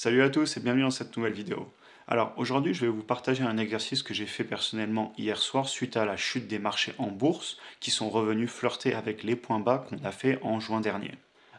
Salut à tous et bienvenue dans cette nouvelle vidéo. Alors aujourd'hui je vais vous partager un exercice que j'ai fait personnellement hier soir suite à la chute des marchés en bourse qui sont revenus flirter avec les points bas qu'on a fait en juin dernier.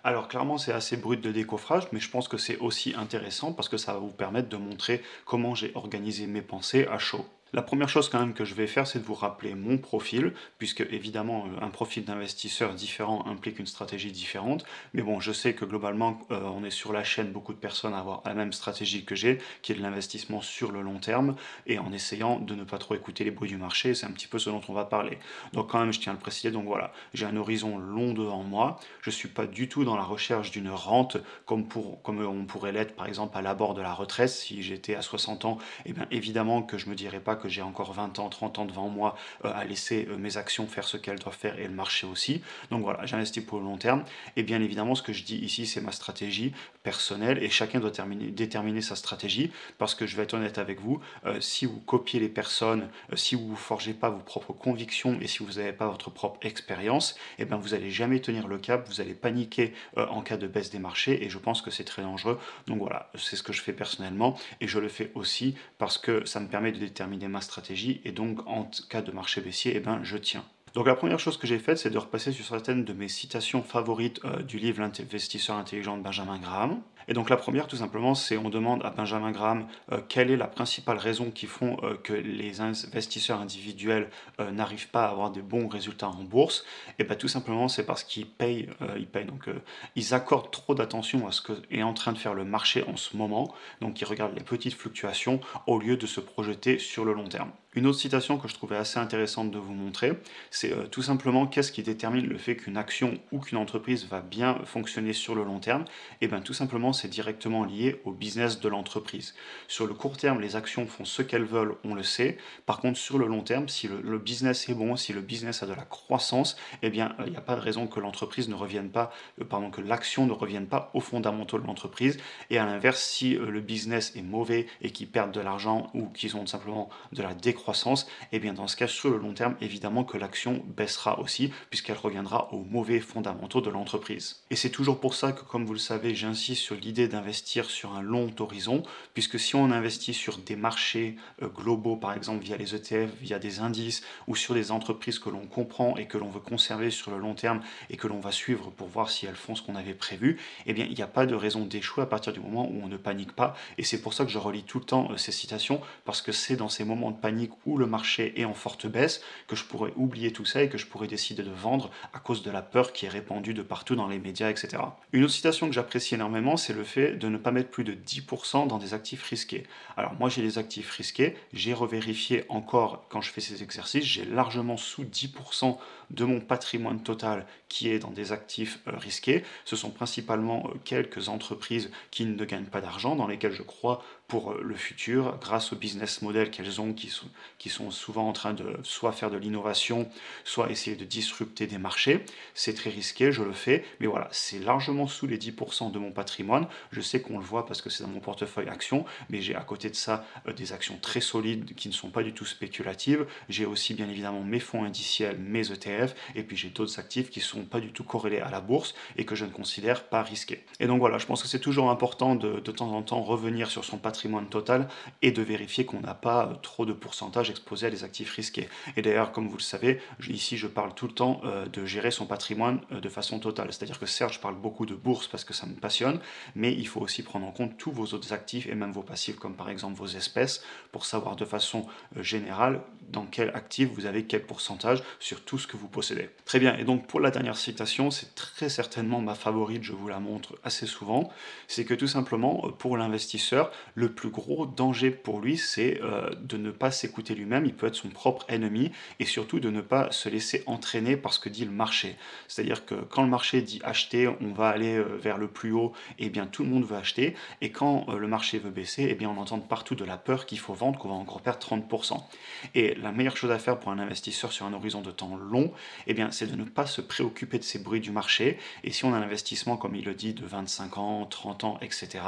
Alors clairement c'est assez brut de décoffrage mais je pense que c'est aussi intéressant parce que ça va vous permettre de montrer comment j'ai organisé mes pensées à chaud. La première chose quand même que je vais faire, c'est de vous rappeler mon profil, puisque évidemment un profil d'investisseur différent implique une stratégie différente. Mais bon, je sais que globalement, on est sur la chaîne beaucoup de personnes à avoir la même stratégie que j'ai, qui est de l'investissement sur le long terme, et en essayant de ne pas trop écouter les bruits du marché, c'est un petit peu ce dont on va parler. Donc quand même, je tiens à le préciser, donc voilà, j'ai un horizon long devant moi, je ne suis pas du tout dans la recherche d'une rente comme on pourrait l'être par exemple à l'abord de la retraite, si j'étais à 60 ans, et bien évidemment que je me dirais pas que j'ai encore 20 ans, 30 ans devant moi à laisser mes actions faire ce qu'elles doivent faire et le marché aussi. Donc voilà, j'investis pour le long terme. Et bien évidemment, ce que je dis ici, c'est ma stratégie personnelle et chacun doit déterminer sa stratégie parce que je vais être honnête avec vous, si vous copiez les personnes, si vous ne forgez pas vos propres convictions et si vous n'avez pas votre propre expérience, et bien vous n'allez jamais tenir le cap, vous allez paniquer en cas de baisse des marchés et je pense que c'est très dangereux. Donc voilà, c'est ce que je fais personnellement et je le fais aussi parce que ça me permet de déterminer ma stratégie et donc en cas de marché baissier, eh ben, je tiens. Donc la première chose que j'ai faite, c'est de repasser sur certaines de mes citations favorites du livre L'investisseur intelligent de Benjamin Graham. Et donc la première, tout simplement, c'est on demande à Benjamin Graham quelle est la principale raison qui font que les investisseurs individuels n'arrivent pas à avoir des bons résultats en bourse. Et bien tout simplement, c'est parce ils accordent trop d'attention à ce que est en train de faire le marché en ce moment. Donc ils regardent les petites fluctuations au lieu de se projeter sur le long terme. Une autre citation que je trouvais assez intéressante de vous montrer, c'est tout simplement qu'est-ce qui détermine le fait qu'une action ou qu'une entreprise va bien fonctionner sur le long terme. Et bien tout simplement c'est directement lié au business de l'entreprise. Sur le court terme, les actions font ce qu'elles veulent, on le sait. Par contre sur le long terme, si le business est bon, si le business a de la croissance, eh bien il n'y a pas de raison que l'entreprise ne revienne pas, que l'action ne revienne pas aux fondamentaux de l'entreprise. Et à l'inverse, si le business est mauvais et qu'ils perdent de l'argent ou qu'ils ont simplement de la décroissance, et bien dans ce cas, sur le long terme, évidemment que l'action baissera aussi, puisqu'elle reviendra aux mauvais fondamentaux de l'entreprise. Et c'est toujours pour ça que, comme vous le savez, j'insiste sur l'idée d'investir sur un long horizon, puisque si on investit sur des marchés globaux, par exemple via les ETF, via des indices, ou sur des entreprises que l'on comprend et que l'on veut conserver sur le long terme et que l'on va suivre pour voir si elles font ce qu'on avait prévu, eh bien il n'y a pas de raison d'échouer à partir du moment où on ne panique pas. Et c'est pour ça que je relis tout le temps ces citations, parce que c'est dans ces moments de panique où le marché est en forte baisse que je pourrais oublier tout ça et que je pourrais décider de vendre à cause de la peur qui est répandue de partout dans les médias, etc. Une autre citation que j'apprécie énormément, c'est le fait de ne pas mettre plus de 10% dans des actifs risqués. Alors moi j'ai des actifs risqués, j'ai revérifié encore quand je fais ces exercices, j'ai largement sous 10% de mon patrimoine total qui est dans des actifs risqués. Ce sont principalement quelques entreprises qui ne gagnent pas d'argent, dans lesquelles je crois pour le futur, grâce au business model qu'elles ont, qui sont souvent en train de soit faire de l'innovation, soit essayer de disrupter des marchés. C'est très risqué, je le fais, mais voilà, c'est largement sous les 10% de mon patrimoine. Je sais qu'on le voit parce que c'est dans mon portefeuille actions, mais j'ai à côté de ça des actions très solides qui ne sont pas du tout spéculatives. J'ai aussi bien évidemment mes fonds indiciels, mes ETF, et puis j'ai d'autres actifs qui ne sont pas du tout corrélés à la bourse et que je ne considère pas risqués. Et donc voilà, je pense que c'est toujours important de temps en temps revenir sur son patrimoine total et de vérifier qu'on n'a pas trop de pourcentage exposé à des actifs risqués. Et d'ailleurs, comme vous le savez, ici je parle tout le temps de gérer son patrimoine de façon totale. C'est-à-dire que certes, je parle beaucoup de bourse parce que ça me passionne, mais il faut aussi prendre en compte tous vos autres actifs et même vos passifs, comme par exemple vos espèces, pour savoir de façon générale dans quel actif vous avez quel pourcentage sur tout ce que vous possédez. Très bien, et donc pour la dernière citation, c'est très certainement ma favorite, je vous la montre assez souvent, c'est que tout simplement, pour l'investisseur, le plus gros danger pour lui, c'est de ne pas s'écouter lui-même, il peut être son propre ennemi, et surtout de ne pas se laisser entraîner par ce que dit le marché. C'est-à-dire que quand le marché dit acheter, on va aller vers le plus haut, et bien tout le monde veut acheter, et quand le marché veut baisser, et bien on entend partout de la peur qu'il faut vendre, qu'on va encore perdre 30%. Et la meilleure chose à faire pour un investisseur sur un horizon de temps long, eh bien c'est de ne pas se préoccuper de ces bruits du marché, et si on a un investissement, comme il le dit, de 25 ans, 30 ans, etc.,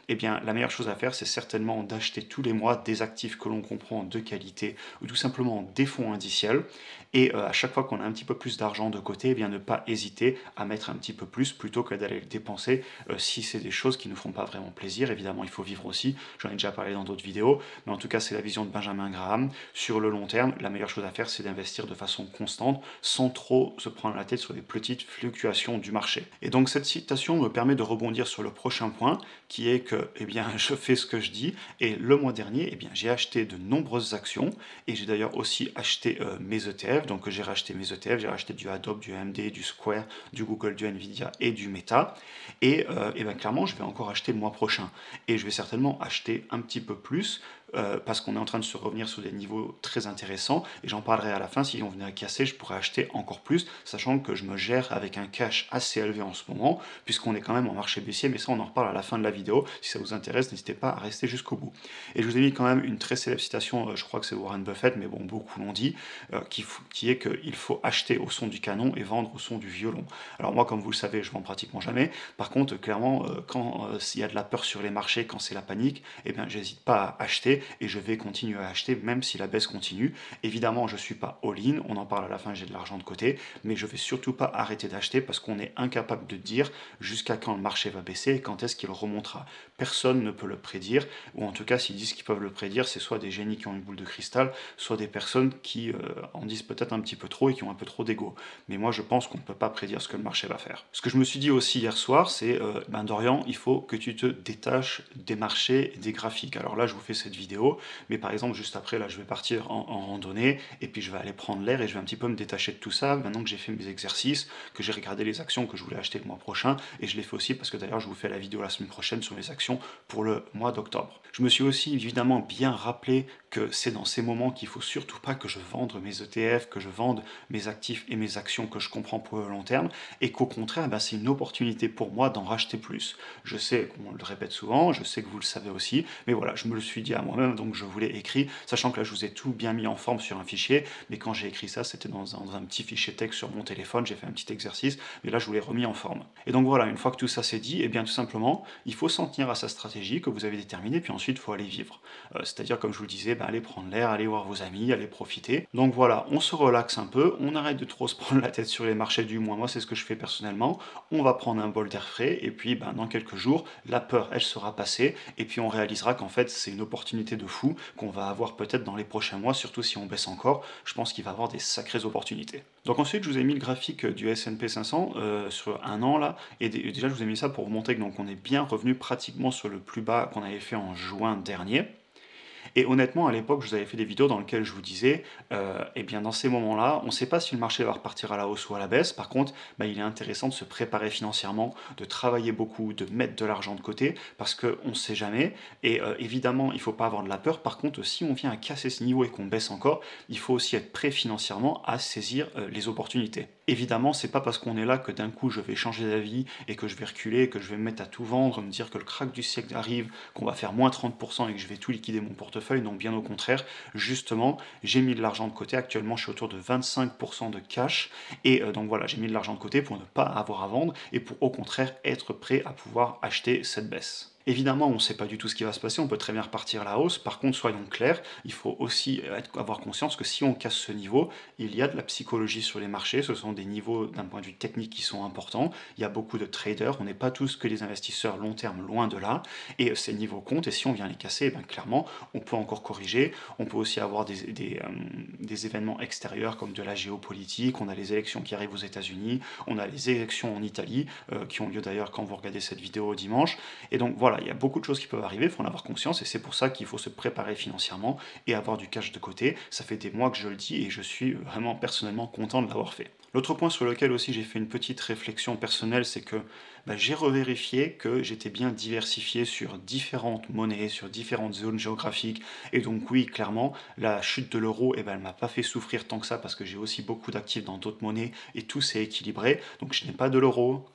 eh bien la meilleure chose à faire, c'est certainement d'acheter tous les mois des actifs que l'on comprend de qualité ou tout simplement des fonds indiciels. Et à chaque fois qu'on a un petit peu plus d'argent de côté, eh bien ne pas hésiter à mettre un petit peu plus plutôt que d'aller le dépenser si c'est des choses qui ne font pas vraiment plaisir. Évidemment, il faut vivre aussi, j'en ai déjà parlé dans d'autres vidéos, mais en tout cas, c'est la vision de Benjamin Graham. Sur le long terme, la meilleure chose à faire, c'est d'investir de façon constante sans trop se prendre la tête sur les petites fluctuations du marché. Et donc, cette citation me permet de rebondir sur le prochain point, qui est que, eh bien, je fais ce que je dis, et le mois dernier, eh bien, j'ai acheté de nombreuses actions, et j'ai d'ailleurs aussi acheté mes ETF, donc j'ai racheté mes ETF, j'ai racheté du Adobe, du AMD, du Square, du Google, du Nvidia et du Meta, et ben, clairement, je vais encore acheter le mois prochain, et je vais certainement acheter un petit peu plus, parce qu'on est en train de se revenir sur des niveaux très intéressants, et j'en parlerai à la fin. Si on venait à casser, je pourrais acheter encore plus, sachant que je me gère avec un cash assez élevé en ce moment, puisqu'on est quand même en marché baissier, mais ça on en reparle à la fin de la vidéo. Si ça vous intéresse, n'hésitez pas à rester jusqu'au bout. Et je vous ai mis quand même une très célèbre citation, je crois que c'est Warren Buffett, mais bon, beaucoup l'ont dit, qui est qu'il faut acheter au son du canon et vendre au son du violon. Alors moi, comme vous le savez, je vends pratiquement jamais. Par contre, clairement, quand s'il y a de la peur sur les marchés, quand c'est la panique, eh bien j'hésite pas à acheter, et je vais continuer à acheter même si la baisse continue. Évidemment, je ne suis pas all-in, on en parle à la fin, j'ai de l'argent de côté, mais je ne vais surtout pas arrêter d'acheter parce qu'on est incapable de dire jusqu'à quand le marché va baisser et quand est-ce qu'il remontera. Personne ne peut le prédire, ou en tout cas s'ils disent qu'ils peuvent le prédire, c'est soit des génies qui ont une boule de cristal, soit des personnes qui en disent peut-être un petit peu trop et qui ont un peu trop d'ego. Mais moi je pense qu'on ne peut pas prédire ce que le marché va faire. Ce que je me suis dit aussi hier soir, c'est ben Dorian, il faut que tu te détaches des marchés et des graphiques. Alors là je vous fais cette vidéo, mais par exemple juste après là je vais partir en randonnée et puis je vais aller prendre l'air et je vais un petit peu me détacher de tout ça maintenant que j'ai fait mes exercices, que j'ai regardé les actions que je voulais acheter le mois prochain, et je l'ai fait aussi parce que d'ailleurs je vous fais la vidéo la semaine prochaine sur les actions pour le mois d'octobre. Je me suis aussi évidemment bien rappelé que c'est dans ces moments qu'il faut surtout pas que je vende mes ETF, que je vende mes actifs et mes actions que je comprends pour le long terme, et qu'au contraire ben, c'est une opportunité pour moi d'en racheter plus. Je sais qu'on le répète souvent, je sais que vous le savez aussi, mais voilà, je me le suis dit à moi-même, donc je vous l'ai écrit, sachant que là je vous ai tout bien mis en forme sur un fichier, mais quand j'ai écrit ça, c'était dans un petit fichier texte sur mon téléphone, j'ai fait un petit exercice, mais là je vous l'ai remis en forme. Et donc voilà, une fois que tout ça c'est dit, et bien tout simplement, il faut s'en tenir à sa stratégie que vous avez déterminée, puis ensuite il faut aller vivre. C'est-à-dire, comme je vous le disais, ben, aller prendre l'air, aller voir vos amis, aller profiter. Donc voilà, on se relaxe un peu, on arrête de trop se prendre la tête sur les marchés du mois, moi c'est ce que je fais personnellement, on va prendre un bol d'air frais, et puis ben, dans quelques jours, la peur elle sera passée, et puis on réalisera qu'en fait c'est une opportunité de fou qu'on va avoir peut-être dans les prochains mois, surtout si on baisse encore, je pense qu'il va y avoir des sacrées opportunités. Donc ensuite je vous ai mis le graphique du S&P 500 sur un an là, et déjà je vous ai mis ça pour vous montrer que donc on est bien revenu pratiquement sur le plus bas qu'on avait fait en juin dernier. Et honnêtement, à l'époque, je vous avais fait des vidéos dans lesquelles je vous disais, eh bien dans ces moments-là, on ne sait pas si le marché va repartir à la hausse ou à la baisse. Par contre, bah, il est intéressant de se préparer financièrement, de travailler beaucoup, de mettre de l'argent de côté, parce qu'on ne sait jamais. Et évidemment, il ne faut pas avoir de la peur. Par contre, si on vient à casser ce niveau et qu'on baisse encore, il faut aussi être prêt financièrement à saisir les opportunités. Évidemment, c'est pas parce qu'on est là que d'un coup je vais changer d'avis et que je vais reculer, que je vais me mettre à tout vendre, me dire que le crack du siècle arrive, qu'on va faire moins 30% et que je vais tout liquider mon portefeuille. Non, bien au contraire, justement, j'ai mis de l'argent de côté. Actuellement, je suis autour de 25% de cash. Et donc voilà, j'ai mis de l'argent de côté pour ne pas avoir à vendre et pour au contraire être prêt à pouvoir acheter cette baisse. Évidemment, on ne sait pas du tout ce qui va se passer, on peut très bien repartir à la hausse. Par contre, soyons clairs, il faut aussi avoir conscience que si on casse ce niveau, il y a de la psychologie sur les marchés, ce sont des niveaux d'un point de vue technique qui sont importants, il y a beaucoup de traders, on n'est pas tous que des investisseurs long terme, loin de là, et ces niveaux comptent, et si on vient les casser, ben, clairement, on peut encore corriger, on peut aussi avoir des événements extérieurs comme de la géopolitique, on a les élections qui arrivent aux États-Unis, on a les élections en Italie, qui ont lieu d'ailleurs quand vous regardez cette vidéo dimanche, et donc voilà, il y a beaucoup de choses qui peuvent arriver, il faut en avoir conscience, et c'est pour ça qu'il faut se préparer financièrement et avoir du cash de côté. Ça fait des mois que je le dis et je suis vraiment personnellement content de l'avoir fait. L'autre point sur lequel aussi j'ai fait une petite réflexion personnelle, c'est que j'ai revérifié que j'étais bien diversifié sur différentes monnaies, sur différentes zones géographiques. Et donc oui, clairement, la chute de l'euro, eh ben, elle ne m'a pas fait souffrir tant que ça parce que j'ai aussi beaucoup d'actifs dans d'autres monnaies et tout s'est équilibré. Donc je n'ai pas de l'euro,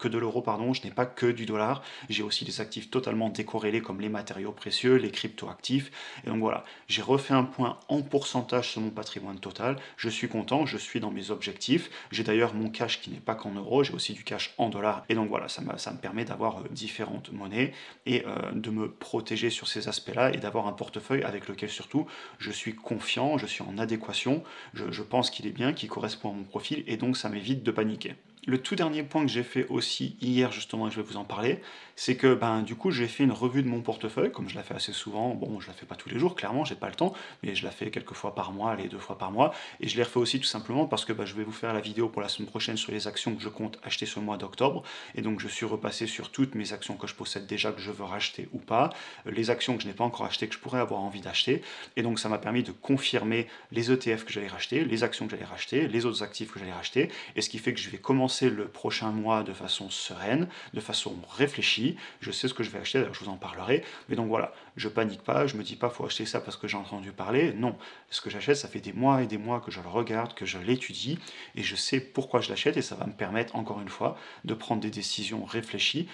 pardon, je n'ai pas que du dollar. J'ai aussi des actifs totalement décorrélés comme les matériaux précieux, les crypto-actifs. Et donc voilà, j'ai refait un point en pourcentage sur mon patrimoine total. Je suis content, je suis dans mes objectifs. J'ai J'ai d'ailleurs mon cash qui n'est pas qu'en euros, j'ai aussi du cash en dollars. Et donc voilà, ça me permet d'avoir différentes monnaies et de me protéger sur ces aspects-là et d'avoir un portefeuille avec lequel surtout je suis confiant, je suis en adéquation, je pense qu'il est bien, qu'il correspond à mon profil et donc ça m'évite de paniquer. Le tout dernier point que j'ai fait aussi hier justement, et je vais vous en parler, c'est que ben du coup j'ai fait une revue de mon portefeuille, comme je la fais assez souvent. Bon, je la fais pas tous les jours, clairement, j'ai pas le temps, mais je la fais quelques fois par mois, allez, 2 fois par mois, et je l'ai refait aussi tout simplement parce que ben, je vais vous faire la vidéo pour la semaine prochaine sur les actions que je compte acheter sur le mois d'octobre, et donc je suis repassé sur toutes mes actions que je possède déjà, que je veux racheter ou pas, les actions que je n'ai pas encore achetées, que je pourrais avoir envie d'acheter, et donc ça m'a permis de confirmer les ETF que j'allais racheter, les actions que j'allais racheter, les autres actifs que j'allais racheter, et ce qui fait que je vais commencer le prochain mois de façon sereine, de façon réfléchie. Je sais ce que je vais acheter, d'ailleurs je vous en parlerai. Mais donc voilà, je panique pas, je me dis pas faut acheter ça parce que j'ai entendu parler. Non, ce que j'achète, ça fait des mois et des mois que je le regarde, que je l'étudie, et je sais pourquoi je l'achète, et ça va me permettre encore une fois de prendre des décisions réfléchies,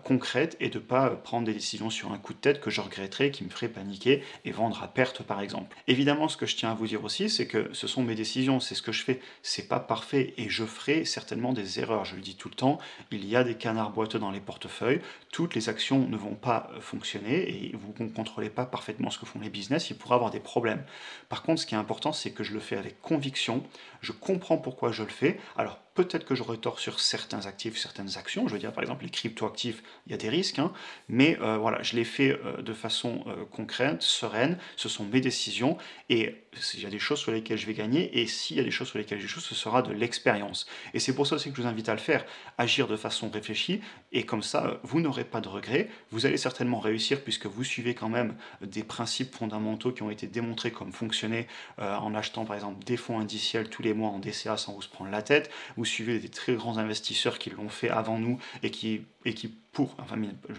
concrètes, et de pas prendre des décisions sur un coup de tête que je regretterais, qui me ferait paniquer et vendre à perte par exemple. Évidemment, ce que je tiens à vous dire aussi, c'est que ce sont mes décisions, c'est ce que je fais, c'est pas parfait, et je ferai certainement des erreurs, je le dis tout le temps, il y a des canards boiteux dans les portefeuilles, toutes les actions ne vont pas fonctionner et vous ne contrôlez pas parfaitement ce que font les business, il pourra avoir des problèmes. Par contre, ce qui est important, c'est que je le fais avec conviction, je comprends pourquoi je le fais. Alors peut-être que j'aurais tort sur certains actifs, certaines actions, je veux dire par exemple les cryptoactifs, il y a des risques, hein, mais voilà, je l'ai fait de façon concrète, sereine, ce sont mes décisions, et il y a des choses sur lesquelles je vais gagner, et s'il y a des choses sur lesquelles j'échoue, ce sera de l'expérience. Et c'est pour ça aussi que je vous invite à le faire, agir de façon réfléchie, et comme ça, vous n'aurez pas de regrets, vous allez certainement réussir, puisque vous suivez quand même des principes fondamentaux qui ont été démontrés comme fonctionner en achetant par exemple des fonds indiciels tous les mois en DCA sans vous se prendre la tête, vous suivez des très grands investisseurs qui l'ont fait avant nous, et qui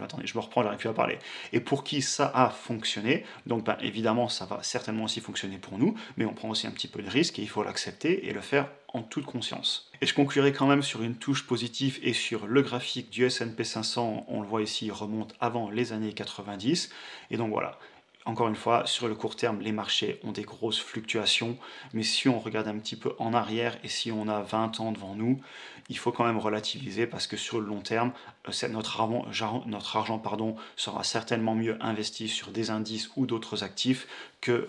attendez, je me reprends, j'arrive plus à parler, et pour qui ça a fonctionné, donc ben, évidemment ça va certainement aussi fonctionner pour nous, mais on prend aussi un petit peu de risque, et il faut l'accepter et le faire en toute conscience. Et je conclurai quand même sur une touche positive et sur le graphique du S&P 500, on le voit ici, il remonte avant les années 90, et donc voilà. Encore une fois, sur le court terme, les marchés ont des grosses fluctuations, mais si on regarde un petit peu en arrière et si on a 20 ans devant nous, il faut quand même relativiser parce que sur le long terme, notre argent pardon, sera certainement mieux investi sur des indices ou d'autres actifs que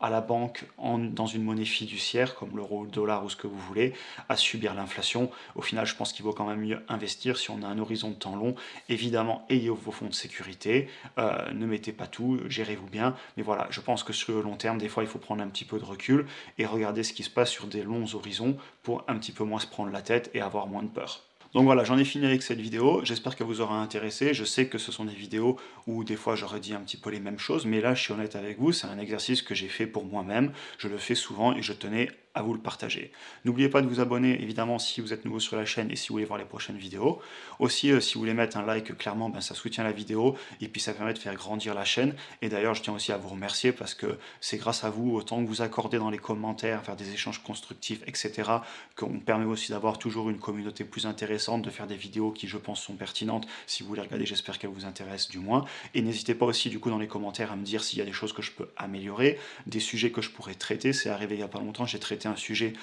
à la banque dans une monnaie fiduciaire comme l'euro, le dollar ou ce que vous voulez, à subir l'inflation. Au final, je pense qu'il vaut quand même mieux investir si on a un horizon de temps long. Évidemment, ayez vos fonds de sécurité, ne mettez pas tout, gérez-vous bien, mais voilà, je pense que sur le long terme, des fois, il faut prendre un petit peu de recul et regarder ce qui se passe sur des longs horizons pour un petit peu moins se prendre la tête et avoir moins de peur. Donc voilà, j'en ai fini avec cette vidéo, j'espère qu'elle vous aura intéressé. Je sais que ce sont des vidéos où des fois j'aurais dit un petit peu les mêmes choses, mais là je suis honnête avec vous, c'est un exercice que j'ai fait pour moi-même, je le fais souvent et je tenais à vous le partager. N'oubliez pas de vous abonner évidemment si vous êtes nouveau sur la chaîne et si vous voulez voir les prochaines vidéos. Aussi si vous voulez mettre un like, clairement ben, ça soutient la vidéo et puis ça permet de faire grandir la chaîne. Et d'ailleurs je tiens aussi à vous remercier parce que c'est grâce à vous, autant que vous accordez dans les commentaires, faire des échanges constructifs, etc., qu'on permet aussi d'avoir toujours une communauté plus intéressante, de faire des vidéos qui je pense sont pertinentes. Si vous voulez regarder, j'espère qu'elles vous intéressent du moins. Et n'hésitez pas aussi du coup dans les commentaires à me dire s'il y a des choses que je peux améliorer, des sujets que je pourrais traiter. C'est arrivé il n'y a pas longtemps, j'ai traité un sujet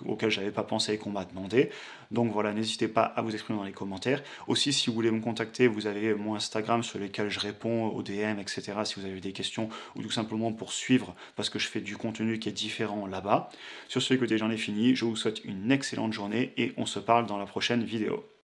auquel j'avais pas pensé et qu'on m'a demandé. Donc voilà, n'hésitez pas à vous exprimer dans les commentaires. Aussi, si vous voulez me contacter, vous avez mon Instagram sur lequel je réponds aux DM, etc. si vous avez des questions ou tout simplement pour suivre parce que je fais du contenu qui est différent là-bas. Sur ce, écoutez, j'en ai fini. Je vous souhaite une excellente journée et on se parle dans la prochaine vidéo.